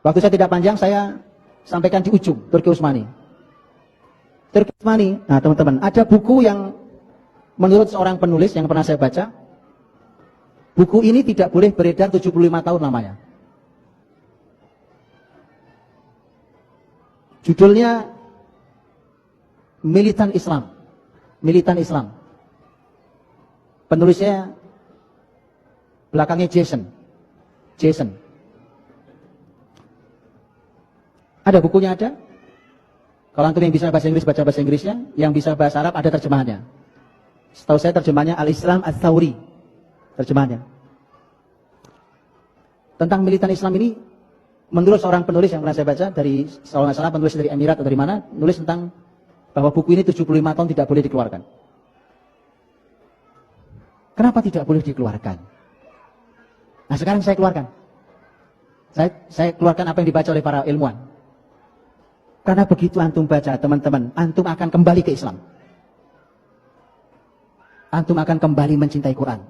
Waktu saya tidak panjang, saya sampaikan di ujung, Turki Utsmani. Turki Utsmani, nah teman-teman, ada buku yang menurut seorang penulis yang pernah saya baca, buku ini tidak boleh beredar 75 tahun lamanya. Judulnya Militan Islam. Militan Islam. Penulisnya belakangnya Jason. Ada bukunya ada. Kalau antum yang bisa bahasa Inggris baca bahasa Inggrisnya, yang bisa bahasa Arab ada terjemahannya. Setahu saya terjemahannya Al-Islam Ats-Tsauri. Terjemahannya. Tentang militan Islam ini, menurut seorang penulis yang pernah saya baca dari, kalau nggak salah penulis dari Emirat atau dari mana, nulis tentang bahwa buku ini 75 tahun tidak boleh dikeluarkan. Kenapa tidak boleh dikeluarkan? Nah sekarang saya keluarkan. Saya keluarkan apa yang dibaca oleh para ilmuwan. Karena begitu antum baca, teman-teman, antum akan kembali ke Islam. Antum akan kembali mencintai Quran.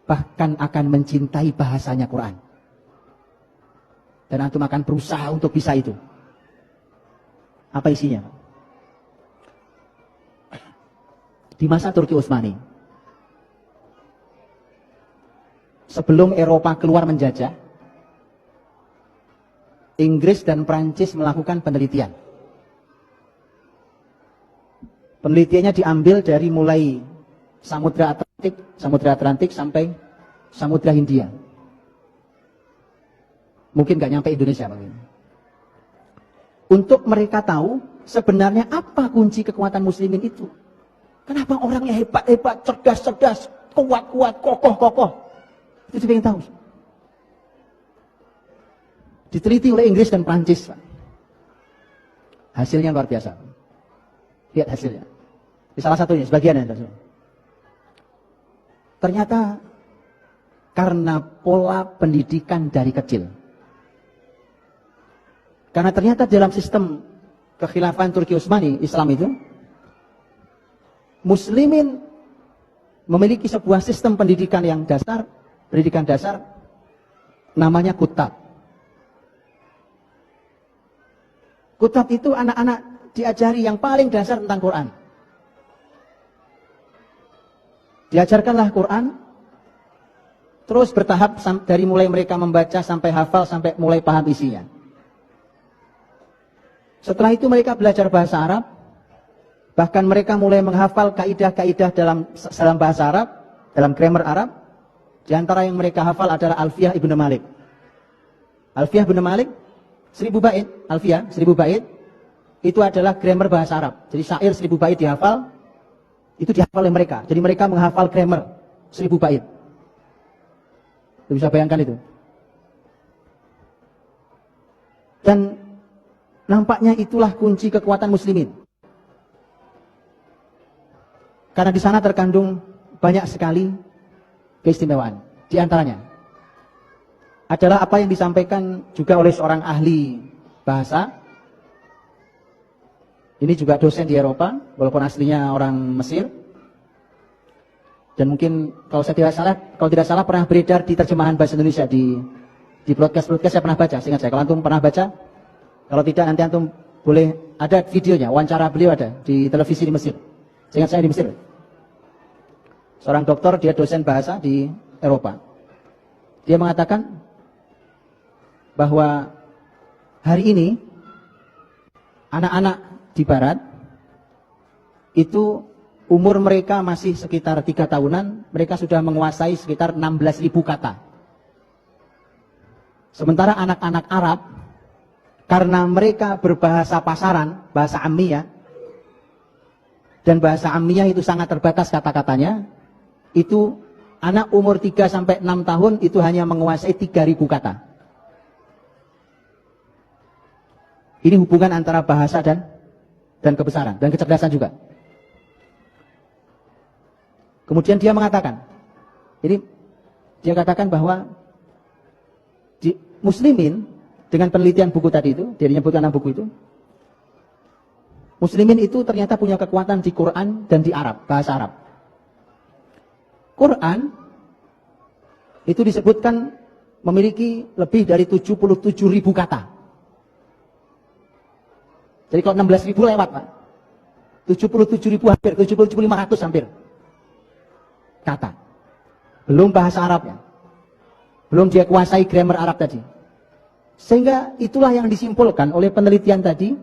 Bahkan akan mencintai bahasanya Quran. Dan antum akan berusaha untuk bisa itu. Apa isinya? Di masa Turki Utsmani, sebelum Eropa keluar menjajah, Inggris dan Prancis melakukan penelitian. Penelitiannya diambil dari mulai Samudra Atlantik sampai Samudra Hindia. Mungkin nggak nyampe Indonesia mungkin. Untuk mereka tahu sebenarnya apa kunci kekuatan muslimin itu. Kenapa orangnya hebat-hebat, cerdas-cerdas, kuat-kuat, kokoh-kokoh. Itu dia yang tahu. Diteliti oleh Inggris dan Prancis. Hasilnya luar biasa. Lihat hasilnya. Di salah satunya, sebagiannya. Ternyata karena pola pendidikan dari kecil. Karena ternyata dalam sistem kekhilafan Turki Utsmani, Islam itu, muslimin memiliki sebuah sistem pendidikan yang dasar, pendidikan dasar, namanya kutab. Kutab itu anak-anak diajari yang paling dasar tentang Quran. Diajarkanlah Quran, terus bertahap dari mulai mereka membaca sampai hafal, sampai mulai paham isinya. Setelah itu mereka belajar bahasa Arab, bahkan mereka mulai menghafal kaidah-kaidah dalam bahasa Arab, dalam grammar Arab. Di antara yang mereka hafal adalah Alfiyah Ibnu Malik. Alfiyah Ibnu Malik 1000 bait, Alfiyah 1000 bait itu adalah grammar bahasa Arab. Jadi syair 1000 bait dihafal, itu dihafal oleh mereka. Jadi mereka menghafal grammar 1000 bait. Lu bisa bayangkan itu. Dan nampaknya itulah kunci kekuatan muslimin. Karena di sana terkandung banyak sekali keistimewaan. Di antaranya adalah apa yang disampaikan juga oleh seorang ahli bahasa. Ini juga dosen di Eropa, walaupun aslinya orang Mesir. Dan mungkin kalau tidak salah pernah beredar di terjemahan bahasa Indonesia di broadcast saya pernah baca, seingat saya. Kalau antum pernah baca, kalau tidak nanti antum boleh ada videonya, wawancara beliau ada di televisi di Mesir. Seingat saya di Mesir. Seorang dokter, dia dosen bahasa di Eropa. Dia mengatakan bahwa hari ini anak-anak di barat itu umur mereka masih sekitar 3 tahunan, mereka sudah menguasai sekitar 16.000 kata. Sementara anak-anak Arab, karena mereka berbahasa pasaran, bahasa Ammiyah, dan bahasa Ammiyah itu sangat terbatas kata-katanya, itu anak umur 3 sampai 6 tahun itu hanya menguasai 3.000 kata. Ini hubungan antara bahasa dan kebesaran, dan kecerdasan juga. Kemudian dia mengatakan, ini dia katakan bahwa di muslimin, dengan penelitian buku tadi itu, dia menyebutkan 6 buku itu, muslimin itu ternyata punya kekuatan di Quran dan di Arab, bahasa Arab. Quran itu disebutkan memiliki lebih dari 77.000 kata. Jadi kalau 16.000 lewat, Pak. 77.000 hampir, 77.500 hampir kata. Belum bahasa Arabnya. Belum dia kuasai grammar Arab tadi. Sehingga itulah yang disimpulkan oleh penelitian tadi,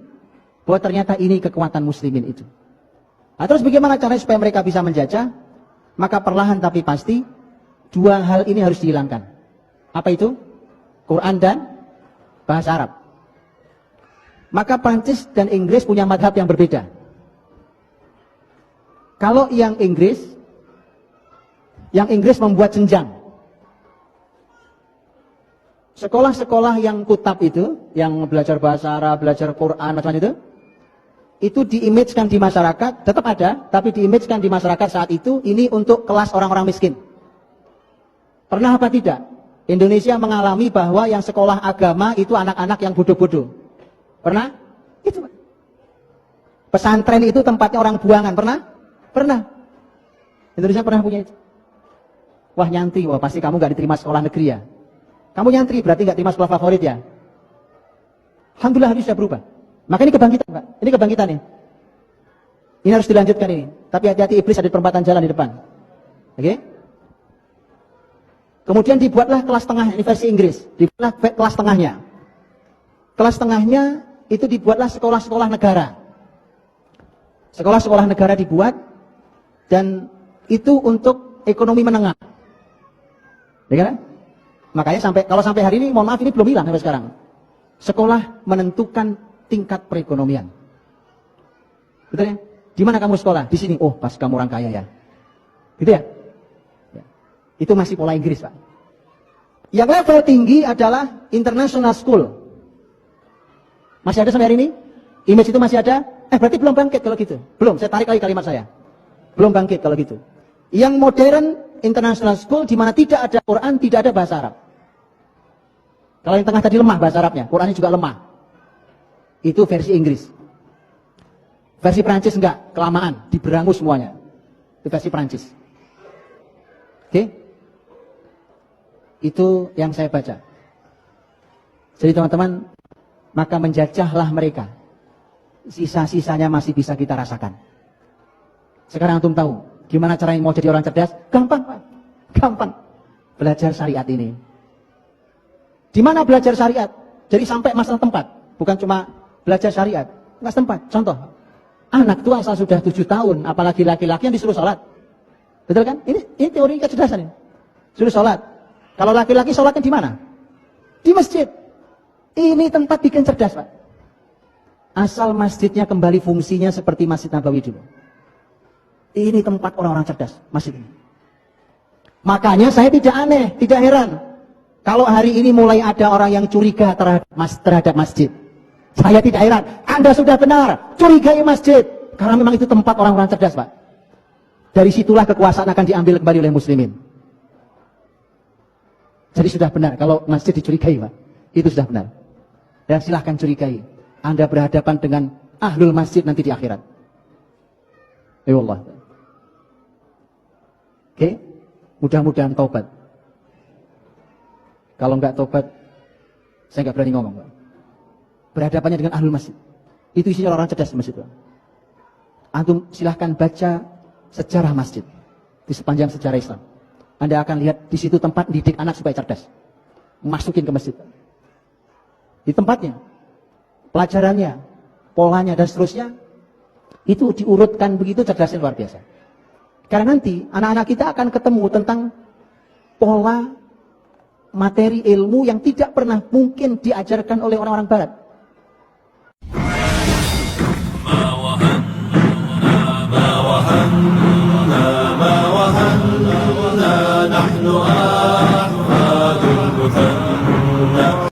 bahwa ternyata ini kekuatan muslimin itu. Nah, terus bagaimana caranya supaya mereka bisa menjajah? Maka perlahan tapi pasti, dua hal ini harus dihilangkan. Apa itu? Quran dan bahasa Arab. Maka Prancis dan Inggris punya madhab yang berbeda. Kalau yang Inggris membuat jenjang. Sekolah-sekolah yang kutab itu, yang belajar bahasa Arab, belajar Quran, macam itu diimagekan di masyarakat, tetap ada, tapi diimagekan di masyarakat saat itu, ini untuk kelas orang-orang miskin. Pernah apa tidak? Indonesia mengalami bahwa yang sekolah agama itu anak-anak yang bodoh-bodoh. Pernah? Itu. Pesantren itu tempatnya orang buangan. Pernah? Pernah. Indonesia pernah punya itu. Wah nyantri, wah pasti kamu gak diterima sekolah negeri ya. Kamu nyantri berarti gak terima sekolah favorit ya. Alhamdulillah hari sudah berubah. Maka ini kebangkitan Pak. Ini kebangkitan nih. Ini harus dilanjutkan ini. Tapi hati-hati iblis ada di perempatan jalan di depan. Oke? Kemudian dibuatlah kelas tengah, ini versi Inggris. Dibuatlah kelas tengahnya. Kelas tengahnya itu dibuatlah sekolah-sekolah negara. Sekolah-sekolah negara dibuat, dan itu untuk ekonomi menengah. Ya kan? Makanya kalau sampai hari ini, mohon maaf, ini belum hilang sampai sekarang. Sekolah menentukan tingkat perekonomian. Betul ya? Di mana kamu sekolah? Di sini. Oh, pas kamu orang kaya ya. Gitu ya? Itu masih pola Inggris, Pak. Yang level tinggi adalah international school. Masih ada sampai hari ini? Image itu masih ada? Berarti belum bangkit kalau gitu. Belum, saya tarik lagi kalimat saya. Belum bangkit kalau gitu. Yang modern international school di mana tidak ada Quran, tidak ada bahasa Arab. Kalau yang tengah tadi lemah bahasa Arabnya, Qurannya juga lemah. Itu versi Inggris. Versi Prancis enggak, kelamaan, diberangus semuanya. Itu versi Prancis. Oke? Itu yang saya baca. Jadi teman-teman, maka menjajahlah mereka. Sisa-sisanya masih bisa kita rasakan. Sekarang antum tahu gimana caranya mau jadi orang cerdas? Gampang, Pak. Gampang. Belajar syariat ini. Di mana belajar syariat? Jadi sampai masalah tempat. Bukan cuma belajar syariat. Mas tempat. Contoh. Anak tua asal sudah 7 tahun, apalagi laki-laki yang disuruh sholat. Betul kan? Ini teori kecerdasan ini. Suruh sholat. Kalau laki-laki sholatnya di mana? Di masjid. Ini tempat bikin cerdas, Pak. Asal masjidnya kembali fungsinya seperti Masjid Nabawi dulu. Ini tempat orang-orang cerdas, masjid ini. Makanya saya tidak aneh, tidak heran. Kalau hari ini mulai ada orang yang curiga terhadap masjid. Saya tidak heran. Anda sudah benar, curigai masjid. Karena memang itu tempat orang-orang cerdas, Pak. Dari situlah kekuasaan akan diambil kembali oleh muslimin. Jadi sudah benar, kalau masjid dicurigai, Pak. Itu sudah benar. Dan silahkan curigai. Anda berhadapan dengan ahlul masjid nanti di akhirat. Ya Allah. Oke, mudah-mudahan taubat. Kalau enggak taubat, saya enggak berani ngomong, Pak. Berhadapannya dengan ahlul masjid. Itu isinya orang cerdas di masjid, Pak. Antum silahkan baca sejarah masjid di sepanjang sejarah Islam. Anda akan lihat di situ tempat didik anak supaya cerdas. Masukin ke masjid. Di tempatnya, pelajarannya, polanya dan seterusnya, itu diurutkan begitu cerdasnya luar biasa. Karena nanti anak-anak kita akan ketemu tentang pola materi ilmu yang tidak pernah mungkin diajarkan oleh orang-orang barat.